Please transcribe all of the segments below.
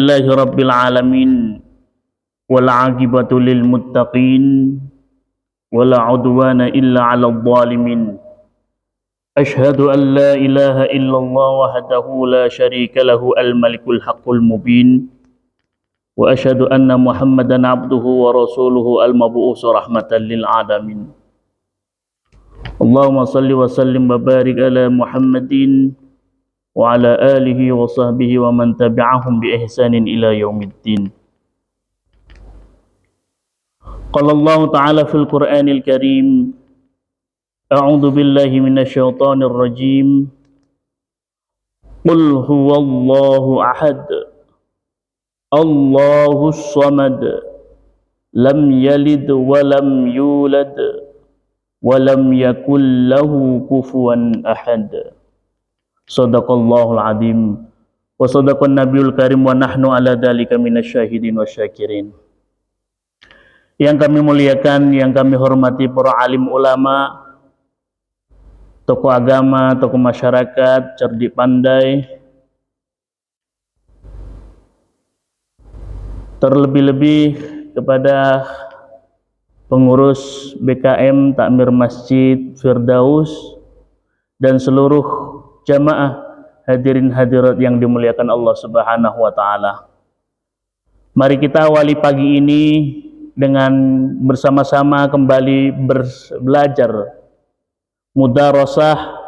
Alhamdulillahi Rabbil Alamin wal aqibatu lil muttaqin wala udwana illa 'alal zalimin. Ashhadu an la ilaha illallah wahdahu la syarika lahu al-malikul haqqul mubin wa ashhadu anna Muhammadan 'abduhu wa rasuluhu al-mab'uts rahmatan lil alamin. Allahumma shalli wa sallim wa barik ala Muhammadin wa ala alihi wa sahbihi wa man tabi'ahum bi ihsanin ila yaumiddin. Qala Allah Ta'ala fil Qur'anil Karim, a'udzu billahi minasy syaithanir rajim. Qul huwallahu ahad, Allahus samad, lam yalid wa lam yulad wa lam yakul lahu kufuwan ahad. Shadaqallahul azim wa shadaqan nabiyul karim wa nahnu ala dzalika minasyahidin wasyakirin. Yang kami muliakan, yang kami hormati para alim ulama, tokoh agama, tokoh masyarakat, cerdik pandai, terlebih-lebih kepada pengurus BKM Takmir Masjid Firdaus dan seluruh jamaah hadirin hadirat yang dimuliakan Allah Subhanahu wa taala. Mari kita awali pagi ini dengan bersama-sama kembali belajar mudarasah,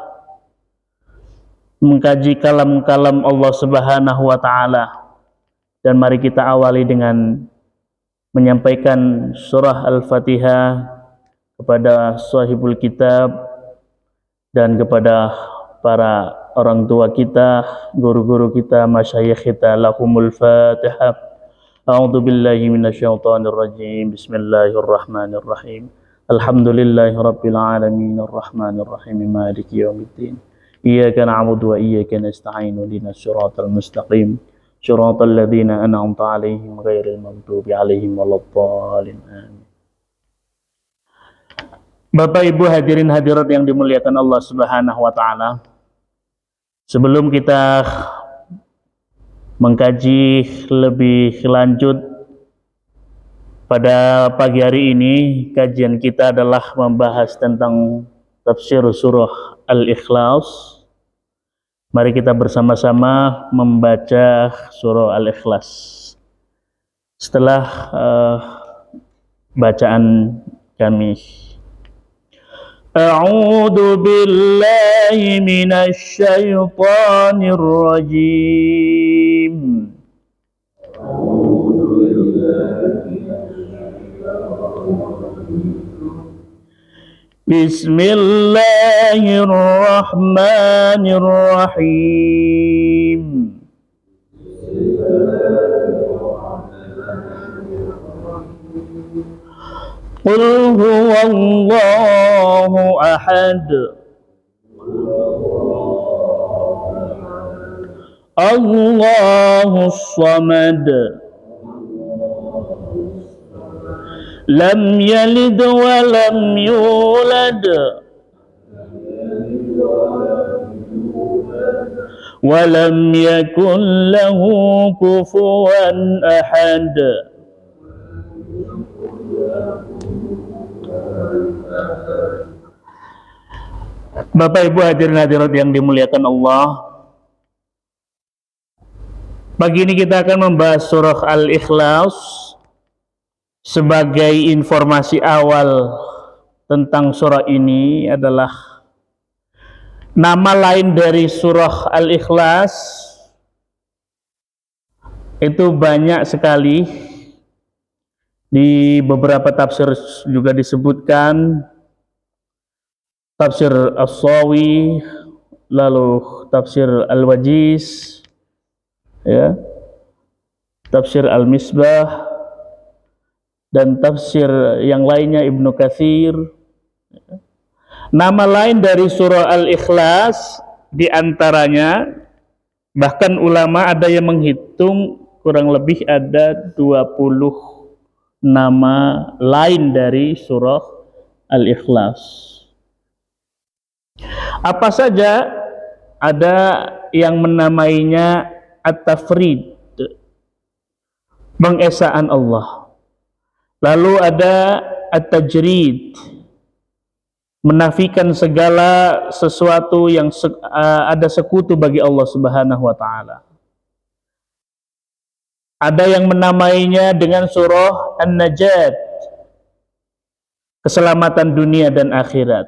mengkaji kalam-kalam Allah Subhanahu wa taala. Dan mari kita awali dengan menyampaikan surah Al-Fatihah kepada sahibul kitab dan kepada para orang tua kita, guru-guru kita, masyayikh kita. Lahumul Fatihah. A'udzu billahi minasyaitonir rajim. Bismillahirrahmanirrahim. Alhamdulillahi rabbil alamin arrahmanir rahim maliki yaumiddin. Iyyaka na'budu wa iyyaka nasta'in ihdinas siratal mustaqim. Shiratal ladzina an'amta 'alaihim ghairil maghdubi 'alaihim waladdallin. Amin. Bapak Ibu hadirin hadirat yang dimuliakan Allah Subhanahu wa taala. Sebelum kita mengkaji lebih lanjut pada pagi hari ini, kajian kita adalah membahas tentang tafsir surah Al-Ikhlas. Mari kita bersama-sama membaca surah Al-Ikhlas. Setelah bacaan kami, A'udzu billahi minasy syaithanir rajim. Bismillahirrahmanirrahim. Qul huwallahu ahad, Allahus samad, lam yalid wa lam yulad wa lam yakul lahu kufuwan ahad. Bapak Ibu hadirin hadirat yang dimuliakan Allah, pagi ini kita akan membahas surah Al-Ikhlas. Sebagai informasi awal tentang surah ini adalah nama lain dari surah Al-Ikhlas itu banyak sekali. Di beberapa tafsir juga disebutkan, tafsir As-Sawi, lalu tafsir Al-Wajiz, ya, tafsir Al-Misbah, dan tafsir yang lainnya Ibnu Katsir. Nama lain dari surah Al-Ikhlas diantaranya, bahkan ulama ada yang menghitung kurang lebih ada 20 nama lain dari surah Al-Ikhlas. Apa saja? Ada yang menamainya At-Tafrid, pengesaan Allah. Lalu ada at-tajrid, menafikan segala sesuatu yang ada sekutu bagi Allah Subhanahu wa taala. Ada yang menamainya dengan surah An-Najat, keselamatan dunia dan akhirat.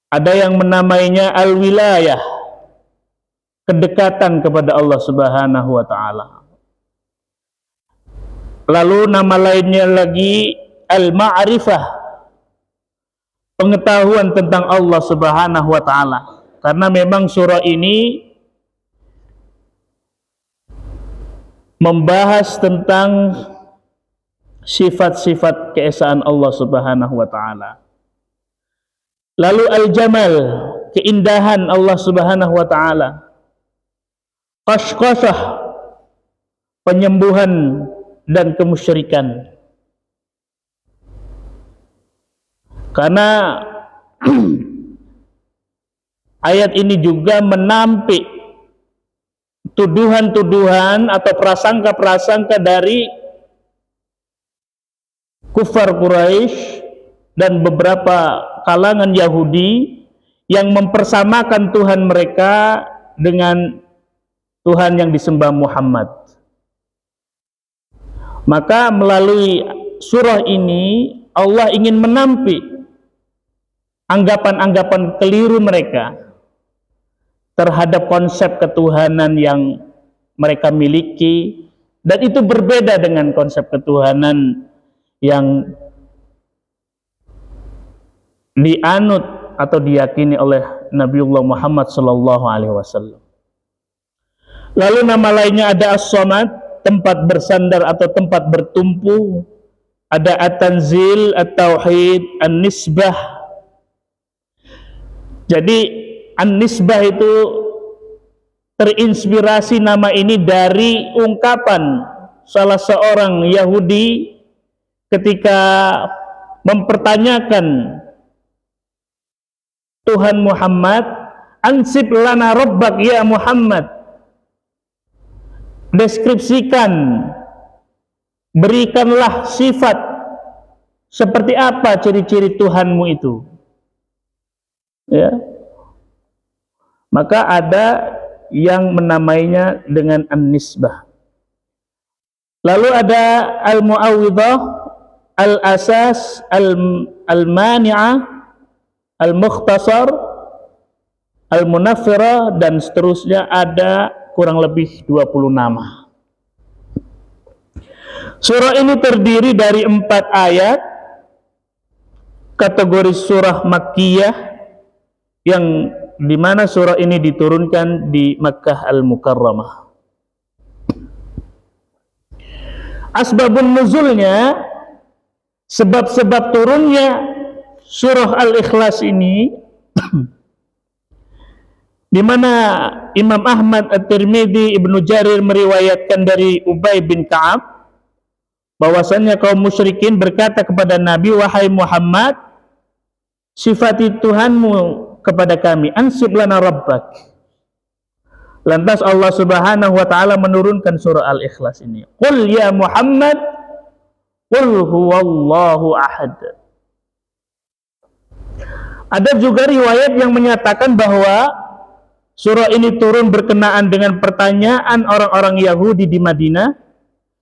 Ada yang menamainya Al-Wilayah, kedekatan kepada Allah Subhanahu wa taala. Lalu nama lainnya lagi Al-Ma'rifah, pengetahuan tentang Allah Subhanahu wa taala. Karena memang surah ini membahas tentang sifat-sifat keesaan Allah Subhanahu wa taala. Lalu Al-Jamal, keindahan Allah Subhanahu wa taala. Qashqashah, penyembuhan dan kemusyrikan. Karena ayat ini juga menampik tuduhan-tuduhan atau prasangka-prasangka dari kufar Quraisy dan beberapa kalangan Yahudi yang mempersamakan Tuhan mereka dengan Tuhan yang disembah Muhammad. Maka melalui surah ini Allah ingin menampik anggapan-anggapan keliru mereka terhadap konsep ketuhanan yang mereka miliki, dan itu berbeda dengan konsep ketuhanan yang dianut atau diyakini oleh Nabiullah Muhammad sallallahu alaihi wasallam. Lalu nama lainnya ada As-Samad, tempat bersandar atau tempat bertumpu. Ada At-Tanzil, At-Tauhid, An-Nisbah. Jadi An-Nisbah itu terinspirasi nama ini dari ungkapan salah seorang Yahudi ketika mempertanyakan Tuhan Muhammad, ansib lana rabbak ya Muhammad, deskripsikan, berikanlah sifat seperti apa ciri-ciri Tuhanmu itu, ya. Maka ada yang menamainya dengan An-Nisbah. Lalu ada Al-Mu'awwidhah, Al-Asas, Al-Mani'ah, Al-Mukhtasar, Al-Munaffirah, dan seterusnya, ada kurang lebih 20 nama. Surah ini terdiri dari 4 ayat, kategori surah Makkiyah, yang dimana surah ini diturunkan di Makkah Al-Mukarramah. Asbabun nuzulnya, sebab-sebab turunnya surah Al-Ikhlas ini, di mana Imam Ahmad At-Tirmidzi, Ibnu Jarir meriwayatkan dari Ubay bin Ka'ab bahwasannya kaum musyrikin berkata kepada Nabi, wahai Muhammad, sifati Tuhanmu kepada kami, ansib lana rabbak. Lantas Allah Subhanahu wa taala menurunkan surah Al-Ikhlas ini. Qul ya Muhammad, qul huwallahu ahad. Ada juga riwayat yang menyatakan bahwa surah ini turun berkenaan dengan pertanyaan orang-orang Yahudi di Madinah,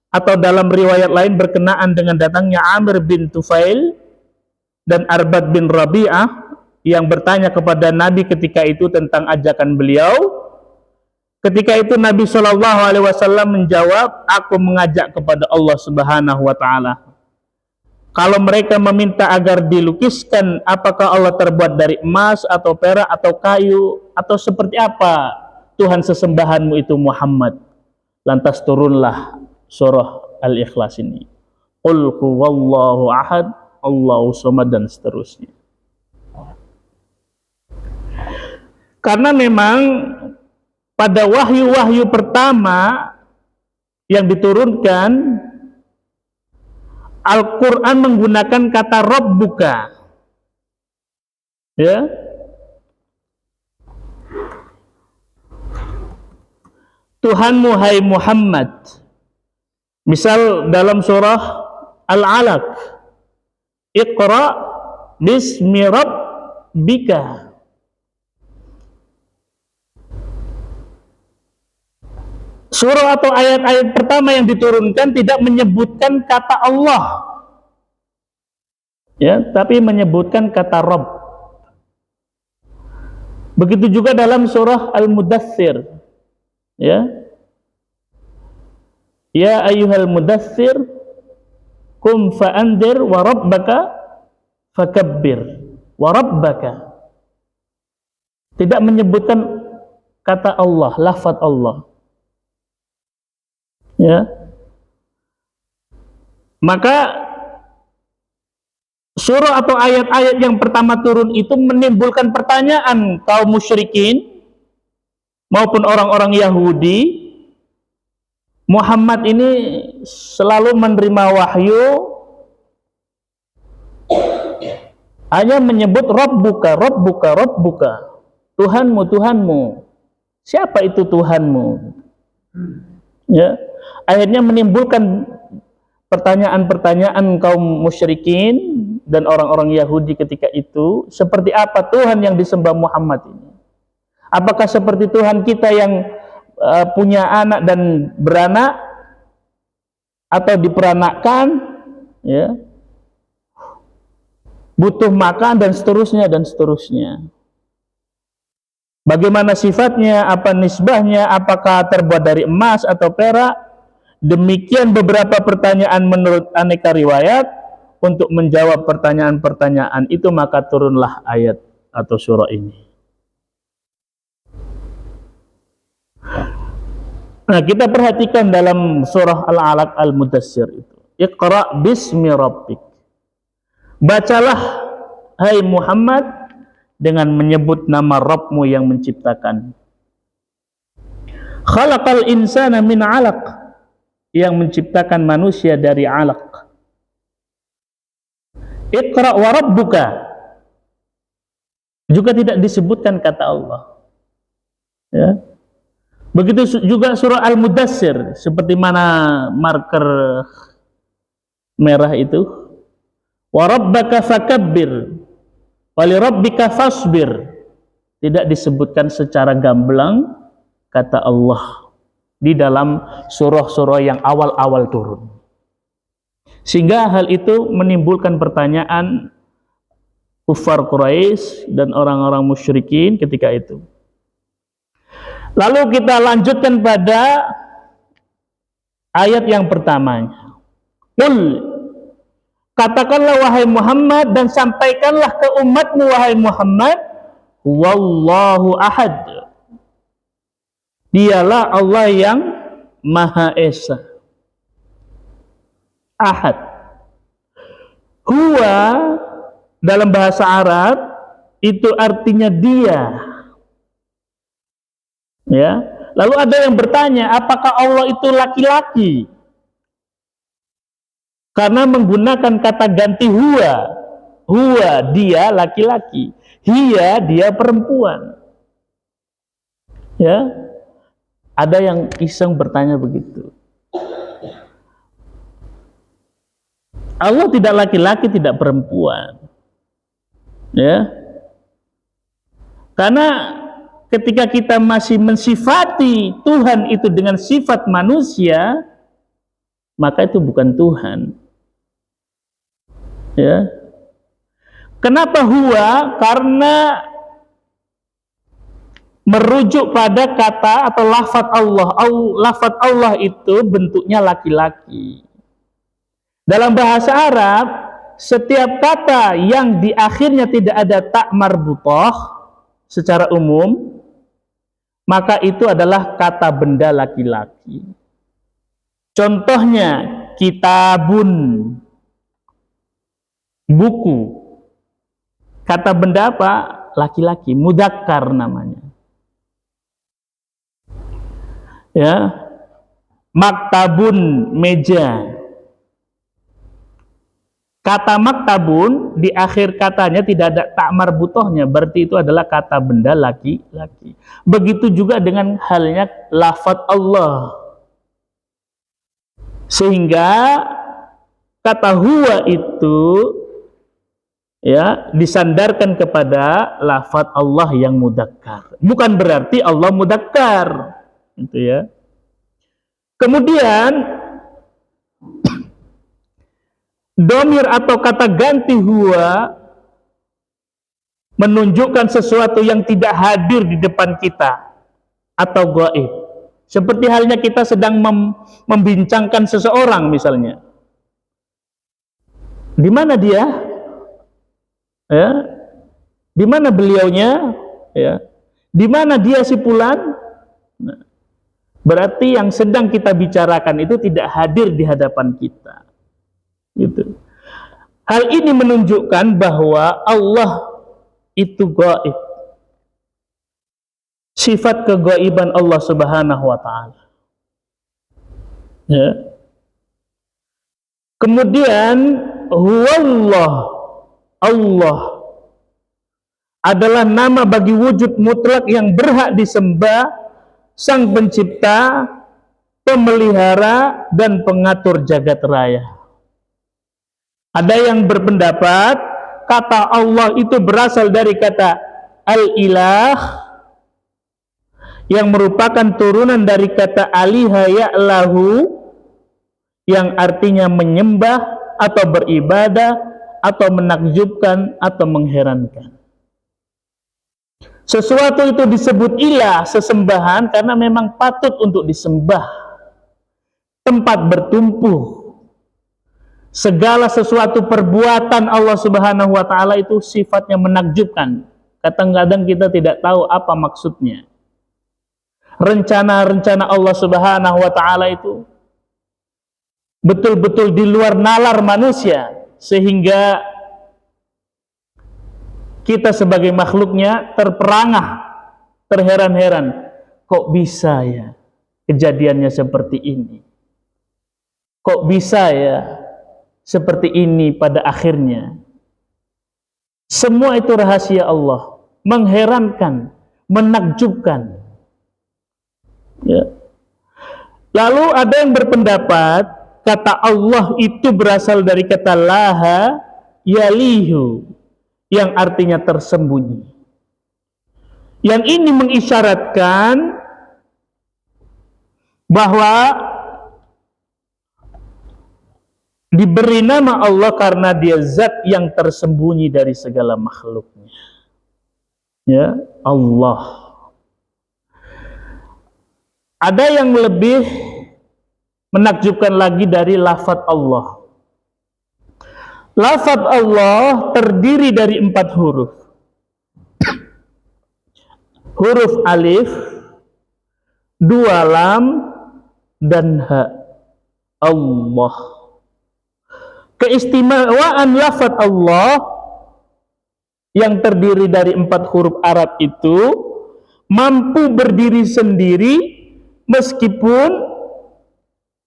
atau dalam riwayat lain berkenaan dengan datangnya Amir bin Tufail dan Arbad bin Rabi'ah yang bertanya kepada Nabi ketika itu tentang ajakan beliau. Ketika itu Nabi Shallallahu Alaihi Wasallam menjawab, aku mengajak kepada Allah Subhanahu Wa Taala. Kalau mereka meminta agar dilukiskan, apakah Allah terbuat dari emas atau perak atau kayu, atau seperti apa Tuhan sesembahanmu itu Muhammad? Lantas turunlah surah Al-Ikhlas ini. Qul huwallahu ahad, Allahu samad, dan seterusnya. Karena memang pada wahyu-wahyu pertama yang diturunkan, Al-Quran menggunakan kata Rabbuka, ya. Tuhanmu hai Muhammad. Misal dalam surah Al-Alaq, Iqra bismi rabbika. Surah atau ayat-ayat pertama yang diturunkan tidak menyebutkan kata Allah, ya, tapi menyebutkan kata Rabb. Begitu juga dalam surah Al-Mudaththir, ya. Ya ayyuhal mudaththir qum fa'andzir wa rabbaka fakabbir wa rabbaka. Tidak menyebutkan kata Allah, lafaz Allah. Ya. Maka surah atau ayat-ayat yang pertama turun itu menimbulkan pertanyaan kaum musyrikin maupun orang-orang Yahudi. Muhammad ini selalu menerima wahyu hanya menyebut Rabbuka, Rabbuka, Rabbuka, Tuhanmu, Tuhanmu. Siapa itu Tuhanmu? Ya, akhirnya menimbulkan pertanyaan-pertanyaan kaum musyrikin dan orang-orang Yahudi ketika itu, seperti apa Tuhan yang disembah Muhammad ini? Apakah seperti Tuhan kita yang punya anak dan beranak atau diperanakkan, ya, butuh makan dan seterusnya dan seterusnya. Bagaimana sifatnya, apa nisbahnya, apakah terbuat dari emas atau perak? Demikian beberapa pertanyaan menurut aneka riwayat. Untuk menjawab pertanyaan-pertanyaan itu maka turunlah ayat atau surah ini. Nah, kita perhatikan dalam surah Al-Alaq Al-Mudaththir itu. Iqra bismi rabbik. Bacalah, hai Muhammad, dengan menyebut nama Rabbmu yang menciptakan. Khalaqal insana min 'alaq. Yang menciptakan manusia dari 'alaq. Iqra wa rabbuka. Juga tidak disebutkan kata Allah. Ya. Begitu juga surah Al-Mudaththir, seperti mana marker merah itu. Wa rabbaka fakabbir wa li rabbika fasbir. Tidak disebutkan secara gamblang kata Allah di dalam surah-surah yang awal-awal turun. Sehingga hal itu menimbulkan pertanyaan kufar Quraisy dan orang-orang musyrikin ketika itu. Lalu kita lanjutkan pada ayat yang pertamanya. Qul, katakanlah wahai Muhammad dan sampaikanlah ke umatmu wahai Muhammad, wallahu ahad. Dialah Allah yang Maha Esa. Ahad. Huwa dalam bahasa Arab itu artinya dia. Ya, lalu ada yang bertanya, apakah Allah itu laki-laki? Karena menggunakan kata ganti huwa. Huwa dia laki-laki, hiya dia perempuan. Ya, ada yang iseng bertanya begitu. Allah tidak laki-laki, tidak perempuan. Ya, karena ketika kita masih mensifati Tuhan itu dengan sifat manusia, maka itu bukan Tuhan. Ya. Kenapa huwa? Karena merujuk pada kata atau lafaz Allah. Lafaz Allah itu bentuknya laki-laki. Dalam bahasa Arab, setiap kata yang di akhirnya tidak ada tak marbutah secara umum, maka itu adalah kata benda laki-laki. Contohnya kitabun, buku. Kata benda apa? Laki-laki, mudzakkar namanya. Ya. Maktabun, meja. Kata maktabun di akhir katanya tidak ada tak marbutohnya, berarti itu adalah kata benda laki-laki. Begitu juga dengan halnya lafaz Allah. Sehingga kata huwa itu ya disandarkan kepada lafaz Allah yang mudzakkar. Bukan berarti Allah mudzakkar, gitu ya. Kemudian domir atau kata ganti huwa menunjukkan sesuatu yang tidak hadir di depan kita atau gaib. Seperti halnya kita sedang membincangkan seseorang misalnya. Di mana dia? Ya. Di mana beliaunya? Ya. Di mana dia si fulan? Nah, berarti yang sedang kita bicarakan itu tidak hadir di hadapan kita. Gitu. Hal ini menunjukkan bahwa Allah itu gaib. Sifat kegaiban Allah Subhanahu wa taala. Ya. Kemudian huwallah, Allah adalah nama bagi wujud mutlak yang berhak disembah, sang pencipta, pemelihara dan pengatur jagat raya. Ada yang berpendapat kata Allah itu berasal dari kata al-ilah yang merupakan turunan dari kata aliha ya'lahu yang artinya menyembah atau beribadah atau menakjubkan atau mengherankan. Sesuatu itu disebut ilah, sesembahan, karena memang patut untuk disembah, tempat bertumpu. Segala sesuatu perbuatan Allah Subhanahu wa taala itu sifatnya menakjubkan. Kadang-kadang kita tidak tahu apa maksudnya. Rencana-rencana Allah Subhanahu wa taala itu betul-betul di luar nalar manusia, sehingga kita sebagai makhluknya terperangah, terheran-heran, kok bisa ya kejadiannya seperti ini, kok bisa ya seperti ini pada akhirnya. Semua itu rahasia Allah, mengherankan, menakjubkan ya. Lalu ada yang berpendapat kata Allah itu berasal dari kata laha yalihu yang artinya tersembunyi. Yang ini mengisyaratkan bahwa diberi nama Allah karena dia zat yang tersembunyi dari segala makhluknya. Ya, Allah. Ada yang lebih menakjubkan lagi dari lafaz Allah. Lafaz Allah terdiri dari 4 huruf. Huruf alif, 2 lam, dan ha. Allah. Keistimewaan lafaz Allah yang terdiri dari 4 huruf Arab itu mampu berdiri sendiri meskipun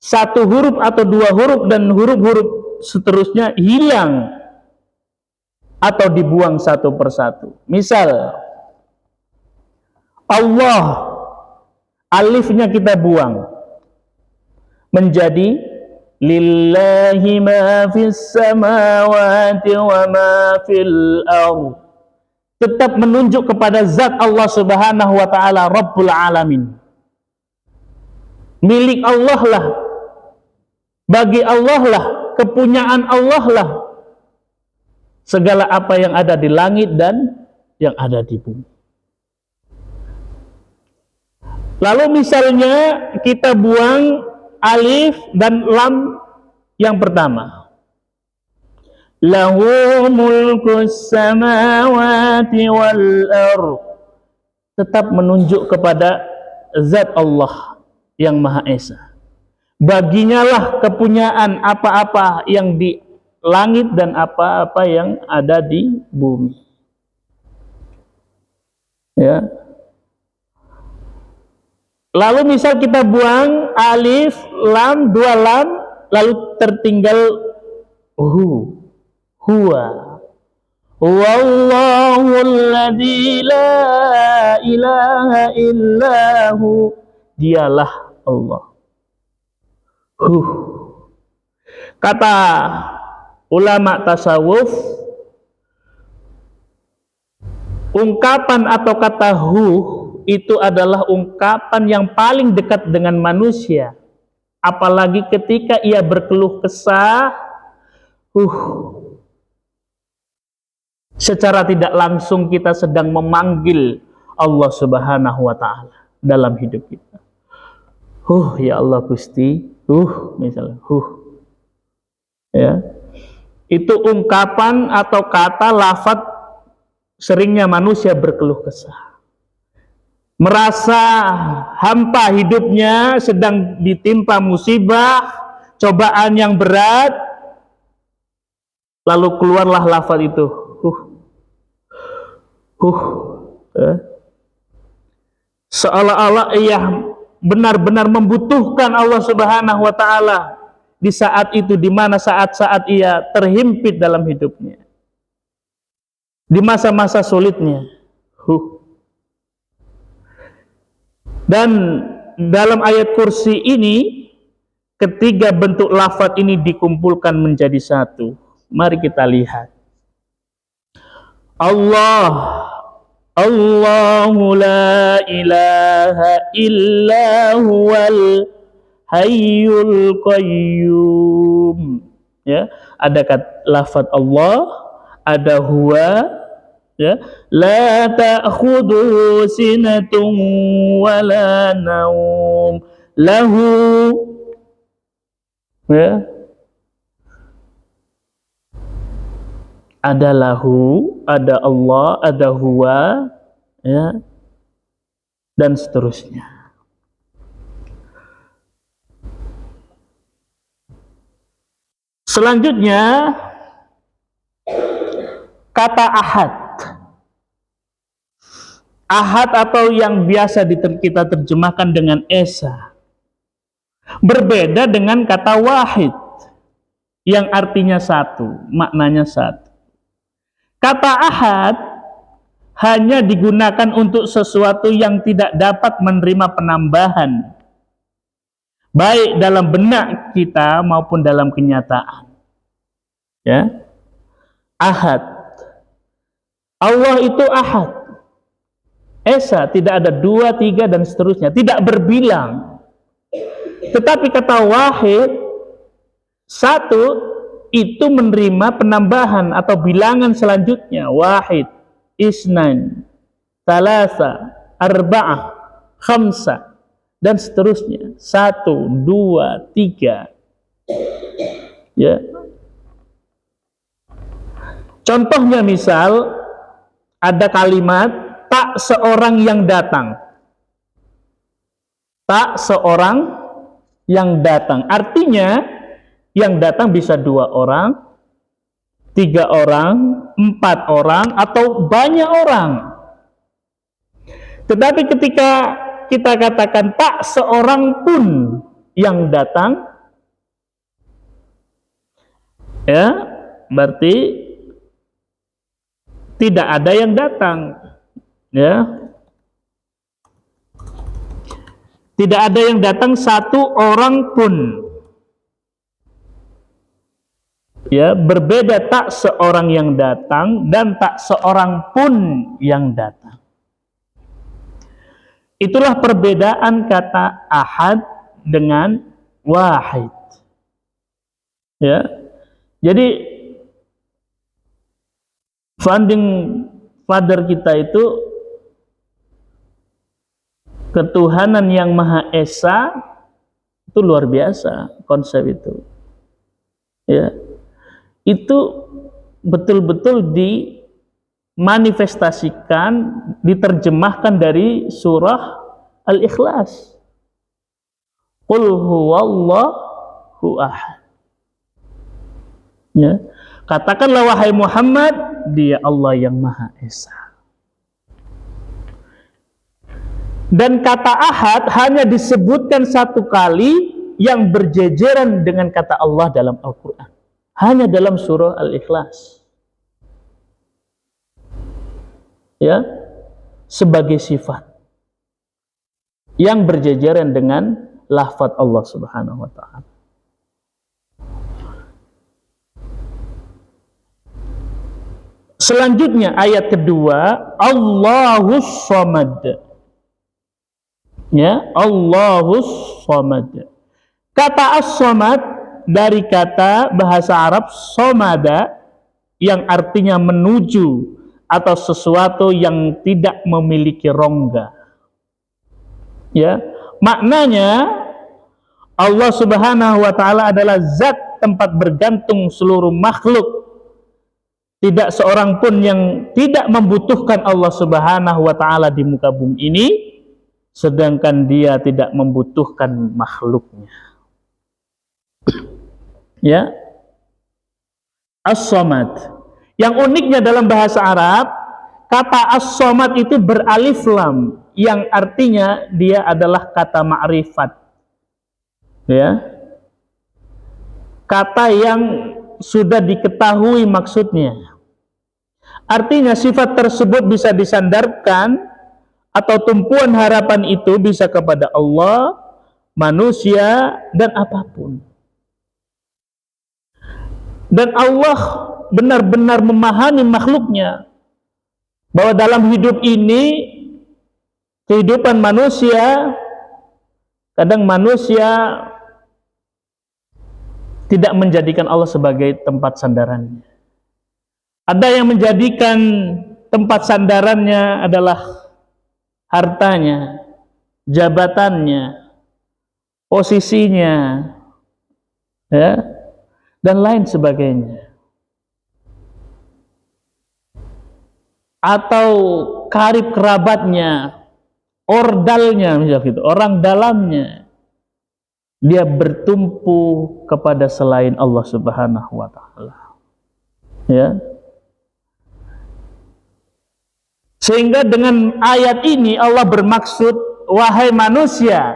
1 huruf atau 2 huruf dan huruf-huruf seterusnya hilang atau dibuang satu persatu. Misal Allah, alifnya kita buang menjadi lillahi ma fis samawati wa ma fil ardh. Tetap menunjuk kepada zat Allah Subhanahu wa taala Rabbul Alamin. Milik Allah lah, bagi Allah lah, kepunyaan Allah lah segala apa yang ada di langit dan yang ada di bumi. Lalu misalnya kita buang alif dan lam yang pertama. Lahu mulkus samawati wal ardh. Tetap menunjuk kepada zat Allah yang Maha Esa. Baginya lah kepunyaan apa-apa yang di langit dan apa-apa yang ada di bumi. Ya. Lalu misal kita buang alif, lam, 2 lam, lalu tertinggal huwa. Wallahu alladzi la ilaha illahu. Dialah Allah. Kata ulama tasawuf, ungkapan atau kata hu itu adalah ungkapan yang paling dekat dengan manusia, apalagi ketika ia berkeluh kesah, secara tidak langsung kita sedang memanggil Allah Subhanahu wa Ta'ala dalam hidup kita. Ya Allah Gusti, misalnya, ya, itu ungkapan atau kata lafaz seringnya manusia berkeluh kesah, merasa hampa hidupnya, sedang ditimpa musibah, cobaan yang berat, lalu keluarlah lafaz itu, seolah-olah ia benar-benar membutuhkan Allah Subhanahu wa Ta'ala di saat itu, di mana saat-saat ia terhimpit dalam hidupnya, di masa-masa sulitnya. Dan dalam ayat kursi ini, ketiga bentuk lafaz ini dikumpulkan menjadi satu. Mari kita lihat. Allah, Allahu la ilaha illa huwal hayyul qayyum. Ya, ada lafaz Allah, ada huwa, ya, la ta'khudhuhu sinatun wala naum, lahu, ya, ada lahu, ada Allah, ada huwa, ya, dan seterusnya. Selanjutnya kata ahad. Ahad atau yang biasa kita terjemahkan dengan esa, berbeda dengan kata wahid yang artinya satu, maknanya satu. Kata ahad hanya digunakan untuk sesuatu yang tidak dapat menerima penambahan, baik dalam benak kita maupun dalam kenyataan. Ya, ahad. Allah itu ahad, esa, tidak ada dua, tiga, dan seterusnya, tidak berbilang. Tetapi kata wahid, satu, itu menerima penambahan atau bilangan selanjutnya, wahid, isnan, thalatha, arba'ah, khamsa, dan seterusnya, satu, dua, tiga. Ya. Contohnya misal ada kalimat tak seorang yang datang. Tak seorang yang datang. Artinya yang datang bisa 2 orang, 3 orang, 4 orang, atau banyak orang. Tetapi ketika kita katakan tak seorang pun yang datang, ya, berarti tidak ada yang datang. Ya, tidak ada yang datang satu orang pun. Ya, berbeda tak seorang yang datang dan tak seorang pun yang datang. Itulah perbedaan kata ahad dengan wahid. Ya, jadi founding father kita itu ketuhanan yang Maha Esa, itu luar biasa konsep itu. Ya, itu betul-betul dimanifestasikan, diterjemahkan dari surah Al-Ikhlas. Qul huwallahu ahad. Ya, katakanlah wahai Muhammad, Dia Allah yang Maha Esa. Dan kata ahad hanya disebutkan satu kali yang berjejeran dengan kata Allah dalam Al-Quran. Hanya dalam surah Al-Ikhlas. Ya, sebagai sifat yang berjejeran dengan lafaz Allah Subhanahu wa Ta'ala. Selanjutnya ayat kedua, Allahus Samad. Ya, Allahus Samad. Kata as-samad dari kata bahasa Arab somada yang artinya menuju atau sesuatu yang tidak memiliki rongga. Ya, maknanya Allah Subhanahu wa taala adalah zat tempat bergantung seluruh makhluk. Tidak seorang pun yang tidak membutuhkan Allah Subhanahu wa taala di muka bumi ini, sedangkan dia tidak membutuhkan makhluknya. Ya. As-Samad. Yang uniknya dalam bahasa Arab, kata As-Samad itu beralif lam, yang artinya dia adalah kata ma'rifat. Ya. Kata yang sudah diketahui maksudnya. Artinya sifat tersebut bisa disandarkan atau tumpuan harapan itu bisa kepada Allah, manusia, dan apapun. Dan Allah benar-benar memahami makhluknya bahwa dalam hidup ini, kehidupan manusia, kadang manusia tidak menjadikan Allah sebagai tempat sandarannya. Ada yang menjadikan tempat sandarannya adalah hartanya, jabatannya, posisinya, ya, dan lain sebagainya. Atau karib kerabatnya, ordalnya, misalnya gitu, orang dalamnya, dia bertumpu kepada selain Allah Subhanahu wa taala. Ya. Sehingga dengan ayat ini Allah bermaksud, wahai manusia,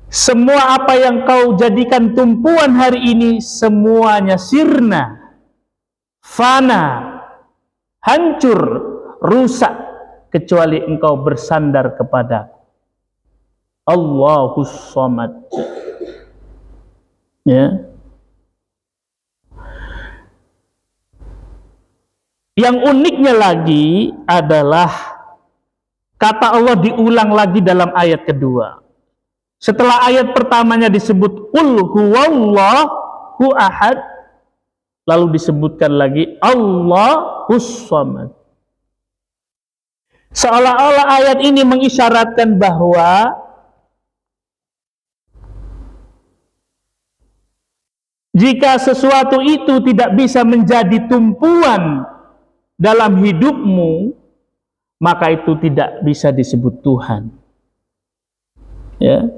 semua apa yang kau jadikan tumpuan hari ini semuanya sirna, fana, hancur, rusak, kecuali engkau bersandar kepada Allahus Samad. Ya. Yang uniknya lagi adalah kata Allah diulang lagi dalam ayat kedua. Setelah ayat pertamanya disebut Qul huwallahu ahad, lalu disebutkan lagi Allahus Samad. Seolah-olah ayat ini mengisyaratkan bahwa jika sesuatu itu tidak bisa menjadi tumpuan dalam hidupmu, maka itu tidak bisa disebut Tuhan. Ya.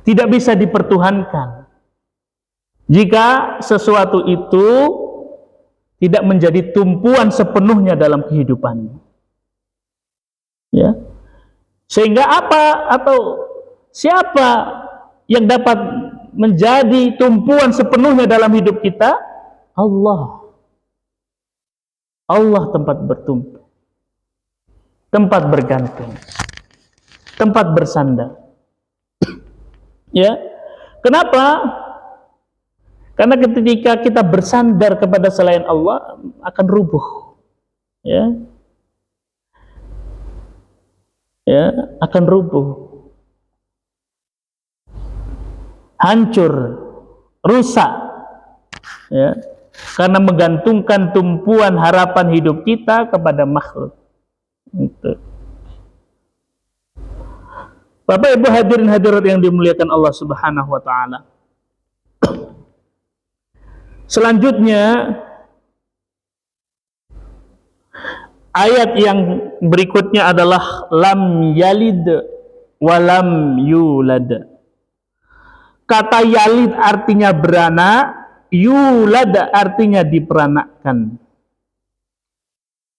Tidak bisa dipertuhankan. Jika sesuatu itu tidak menjadi tumpuan sepenuhnya dalam kehidupanmu. Ya. Sehingga apa atau siapa yang dapat menjadi tumpuan sepenuhnya dalam hidup kita? Allah. Allah tempat bertumpu, tempat bergantung, tempat bersandar. Ya, kenapa? Karena ketika kita bersandar kepada selain Allah akan rubuh. Ya, ya, akan rubuh, hancur, rusak. Ya. Karena menggantungkan tumpuan harapan hidup kita kepada makhluk. Itu. Bapak Ibu hadirin hadirat yang dimuliakan Allah Subhanahu wa taala. Selanjutnya ayat yang berikutnya adalah lam yalid wa lam yulad. Kata yalid artinya beranak, yulad artinya diperanakkan.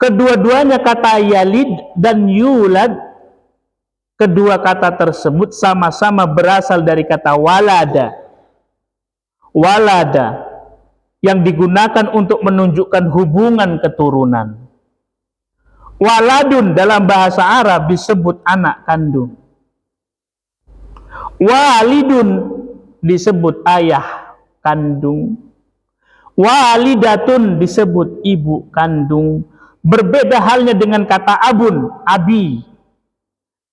Kedua-duanya kata yalid dan yulad, kedua kata tersebut sama-sama berasal dari kata walada. Walada yang digunakan untuk menunjukkan hubungan keturunan. Waladun dalam bahasa Arab disebut anak kandung. Walidun disebut ayah kandung. Walidatun disebut ibu kandung. Berbeda halnya dengan kata abun, abi.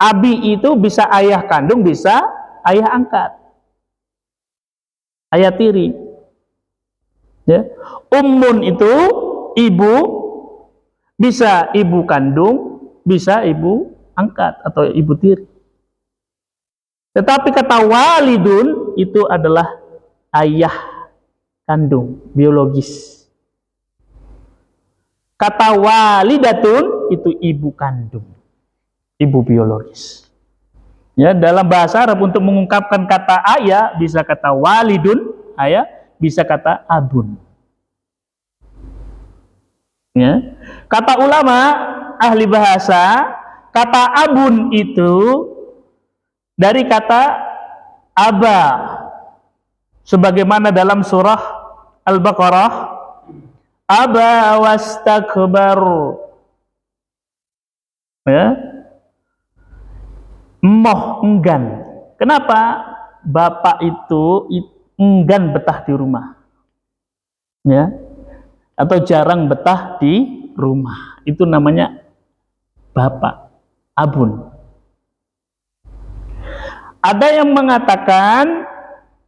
Abi itu bisa ayah kandung, bisa ayah angkat, ayah tiri. Ya. Ummun itu ibu, bisa ibu kandung, bisa ibu angkat atau ibu tiri. Tetapi kata walidun itu adalah ayah kandung, biologis. Kata walidatun itu ibu kandung, ibu biologis. Ya, dalam bahasa Arab untuk mengungkapkan kata ayah bisa kata walidun, ayah, bisa kata abun. Ya. Kata ulama ahli bahasa, kata abun itu dari kata aba, sebagaimana dalam surah Al-Baqarah, aba wastakbar. Ya. Moh, enggan. Kenapa? Bapak itu enggan betah di rumah. Ya. Atau jarang betah di rumah. Itu namanya bapak, abun. Ada yang mengatakan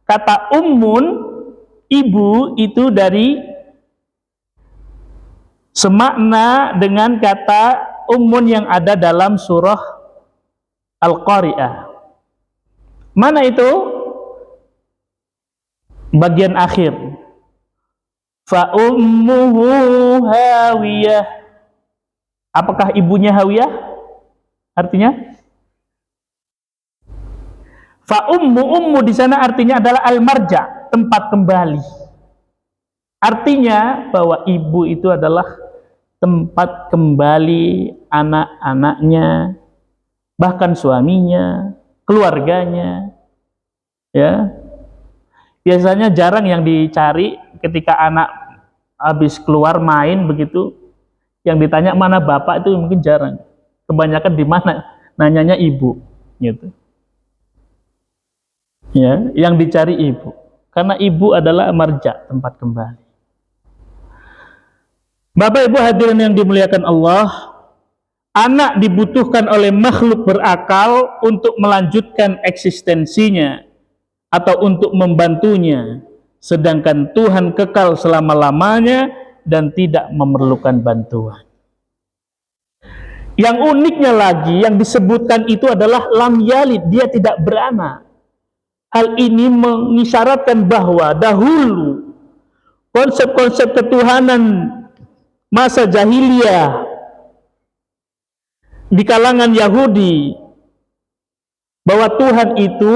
kata ummun, ibu, itu dari semakna dengan kata ummun yang ada dalam surah Al-Qari'ah. Mana itu? Bagian akhir. Fa ummuhu hawiyah. Apakah ibunya hawiyah? Artinya? Fa ummu di sana artinya adalah al-marja, tempat kembali. Artinya bahwa ibu itu adalah tempat kembali anak-anaknya, bahkan suaminya, keluarganya. Ya. Biasanya jarang yang dicari ketika anak habis keluar main begitu, yang ditanya mana bapak itu mungkin jarang. Kebanyakan di mana? Nanyanya ibu, gitu. Ya, yang dicari ibu. Karena ibu adalah marja, tempat kembali. Bapak Ibu hadirin yang dimuliakan Allah, anak dibutuhkan oleh makhluk berakal untuk melanjutkan eksistensinya atau untuk membantunya, sedangkan Tuhan kekal selama-lamanya dan tidak memerlukan bantuan. Yang uniknya lagi, yang disebutkan itu adalah lam yalid, dia tidak beranak. Hal ini mengisyaratkan bahwa dahulu konsep-konsep ketuhanan masa jahiliyah di kalangan Yahudi, bahwa Tuhan itu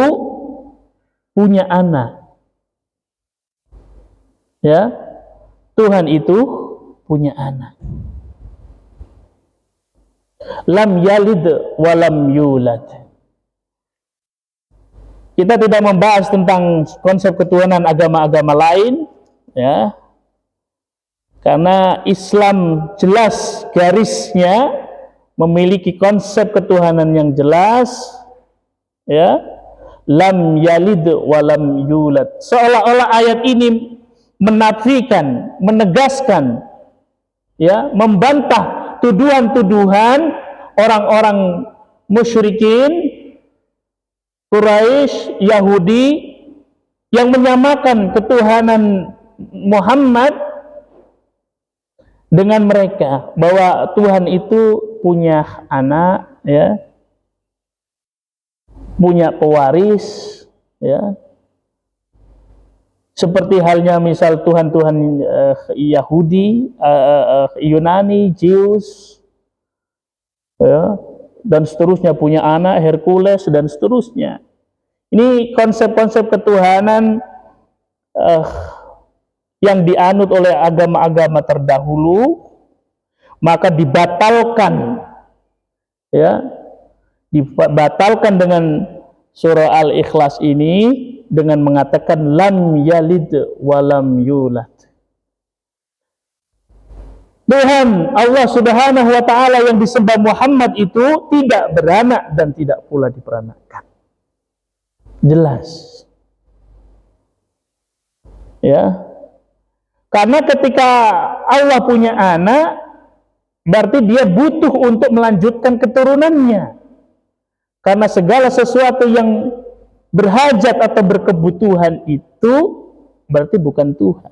punya anak. Ya, Tuhan itu punya anak. Lam yalid wa lam yulad. Kita tidak membahas tentang konsep ketuhanan agama-agama lain, ya, karena Islam jelas garisnya memiliki konsep ketuhanan yang jelas, ya, lam yalid wa lam yulad. Seolah-olah ayat ini menafikan, menegaskan, ya, membantah tuduhan-tuduhan orang-orang musyrikin Quraisy, Yahudi yang menyamakan ketuhanan Muhammad dengan mereka, bahwa Tuhan itu punya anak, ya, punya pewaris, ya, seperti halnya misal Tuhan-Tuhan Yahudi, Yunani, Zeus, ya, dan seterusnya, punya anak Hercules dan seterusnya. Ini konsep-konsep ketuhanan yang dianut oleh agama-agama terdahulu, maka dibatalkan, ya, dibatalkan dengan surah Al-Ikhlas ini dengan mengatakan lam yalid wa lam yulad. Tuhan Allah Subhanahu wa taala yang disembah Muhammad itu tidak beranak dan tidak pula diperanakkan. Jelas. Ya. Karena ketika Allah punya anak, berarti dia butuh untuk melanjutkan keturunannya. Karena segala sesuatu yang berhajat atau berkebutuhan itu berarti bukan Tuhan.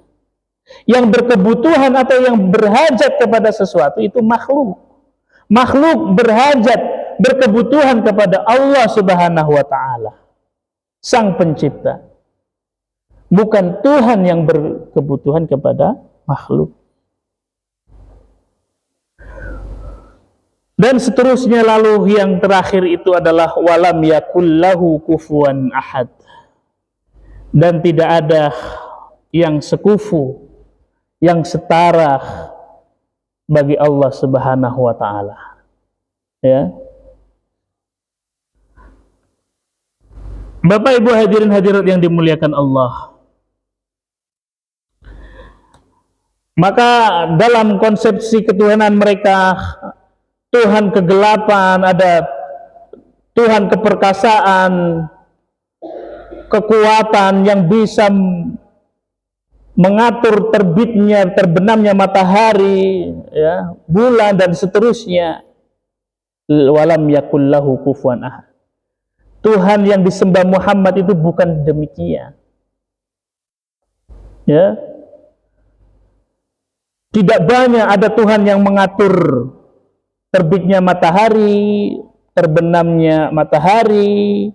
Yang berkebutuhan atau yang berhajat kepada sesuatu itu makhluk. Makhluk berhajat, berkebutuhan kepada Allah Subhanahu wa ta'ala, Sang Pencipta. Bukan Tuhan yang berkebutuhan kepada makhluk. Dan seterusnya, lalu yang terakhir itu adalah walam yakullahu kufuwan ahad. Dan tidak ada yang sekufu, yang setara bagi Allah Subhanahu wa ta'ala. Ya. Bapak Ibu hadirin hadirat yang dimuliakan Allah. Maka dalam konsepsi ketuhanan mereka, Tuhan kegelapan, ada Tuhan keperkasaan, kekuatan yang bisa mengatur terbitnya, terbenamnya matahari, ya, bulan dan seterusnya. Walam yakullahu kufuwan ahad. Tuhan yang disembah Muhammad itu bukan demikian. Ya. Tidak banyak ada Tuhan yang mengatur terbitnya matahari, terbenamnya matahari,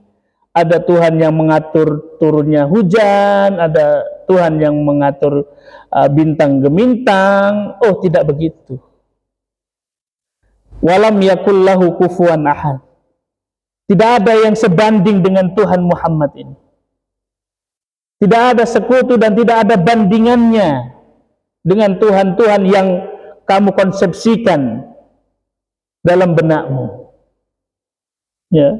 ada Tuhan yang mengatur turunnya hujan, ada Tuhan yang mengatur bintang gemintang. Oh, tidak begitu. Walam yakullahu kufuwan ahad. Tidak ada yang sebanding dengan Tuhan Muhammad ini. Tidak ada sekutu dan tidak ada bandingannya dengan Tuhan-Tuhan yang kamu konsepsikan dalam benakmu. Ya.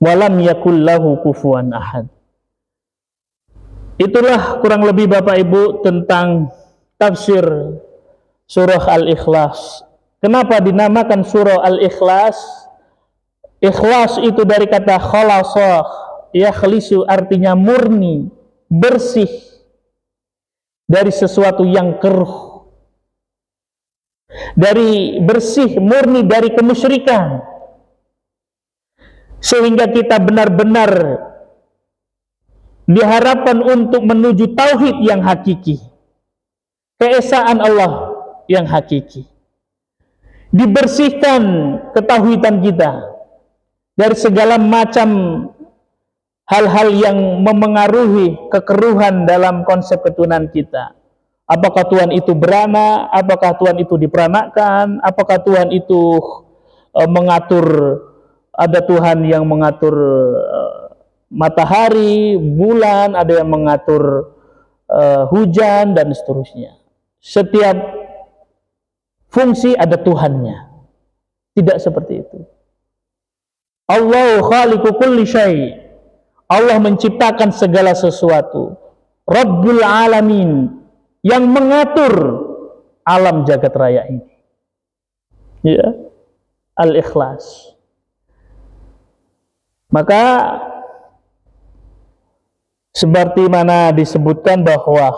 Walam yakullahu kufuwan ahad. Itulah kurang lebih Bapak Ibu tentang tafsir surah Al-Ikhlas. Kenapa dinamakan surah Al-Ikhlas? Ikhlas itu dari kata khalasah, yakhlisu artinya murni, bersih dari sesuatu yang keruh. Dari bersih, murni dari kemusyrikan. Sehingga kita benar-benar diharapkan untuk menuju tauhid yang hakiki, keesaan Allah yang hakiki. Dibersihkan ketauhidan kita dari segala macam hal-hal yang memengaruhi kekeruhan dalam konsep ketuhanan kita. Apakah Tuhan itu beranak, apakah Tuhan itu diperanakkan, apakah Tuhan itu mengatur, ada Tuhan yang mengatur matahari, bulan, ada yang mengatur hujan dan seterusnya. Setiap fungsi ada Tuhannya. Tidak seperti itu. Allah khaliqu kulli syai'. Allah menciptakan segala sesuatu. Rabbul alamin, yang mengatur alam jagat raya ini. Ya. Al-Ikhlas. Maka seperti mana disebutkan bahwa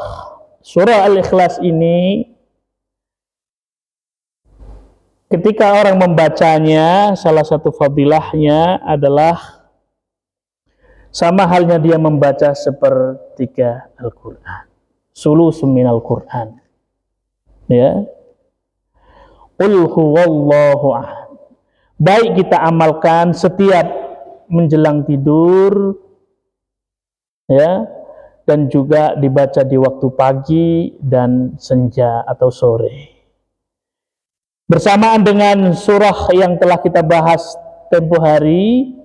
surah Al-Ikhlas ini ketika orang membacanya, salah satu fadilahnya adalah sama halnya dia membaca sepertiga Al-Quran, sulusun minal Quran. Ya. Qul huwallahu ahad. Baik kita amalkan setiap menjelang tidur, ya, dan juga dibaca di waktu pagi dan senja atau sore. Bersamaan dengan surah yang telah kita bahas tempo hari,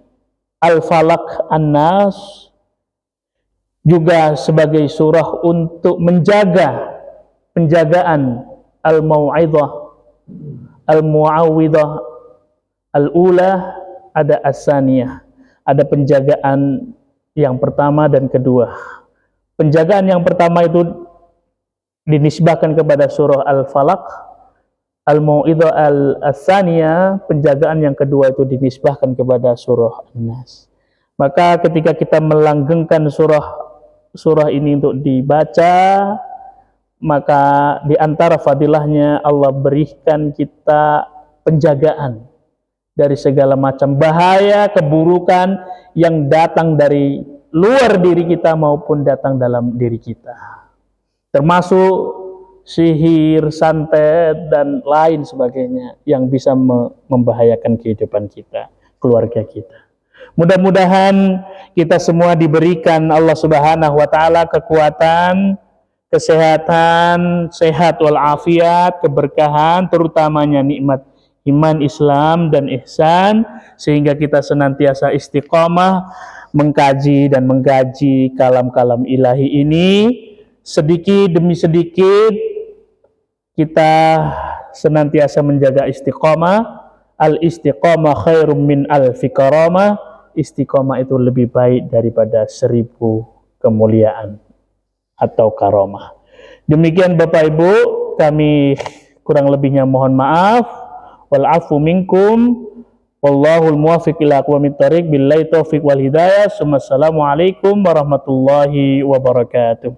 Al-Falaq, An-Nas, juga sebagai surah untuk menjaga penjagaan Al-Mau'idhah, Al-Mu'awwidhah, Al-Ula, ada As-Saniyah. Ada penjagaan yang pertama dan kedua. Penjagaan yang pertama itu dinisbahkan kepada surah Al-Falaq. Al-Mau'idhah Al-Thaniyah, penjagaan yang kedua itu dinisbahkan kepada surah An-Nas. Maka ketika kita melanggengkan surah surah ini untuk dibaca, maka di antara fadilahnya Allah berikan kita penjagaan dari segala macam bahaya, keburukan yang datang dari luar diri kita maupun datang dalam diri kita. Termasuk sihir, santet, dan lain sebagainya yang bisa membahayakan kehidupan kita, keluarga kita. Mudah-mudahan kita semua diberikan Allah Subhanahu wa taala kekuatan, kesehatan, sehat walafiat, keberkahan, terutamanya nikmat iman, Islam, dan ihsan, sehingga kita senantiasa istiqomah mengkaji dan menggaji kalam-kalam ilahi ini. Sedikit demi sedikit kita senantiasa menjaga istiqomah. Al-istiqomah khairum min al-fiqaramah. Istiqomah itu lebih baik daripada 1000 kemuliaan atau karomah. Demikian Bapak Ibu, kami kurang lebihnya mohon maaf. Wal afu minkum. Wallahul muwaffiq ila aqwamit thoriq. Billahi taufiq wal hidayah. Assalamualaikum warahmatullahi wabarakatuh.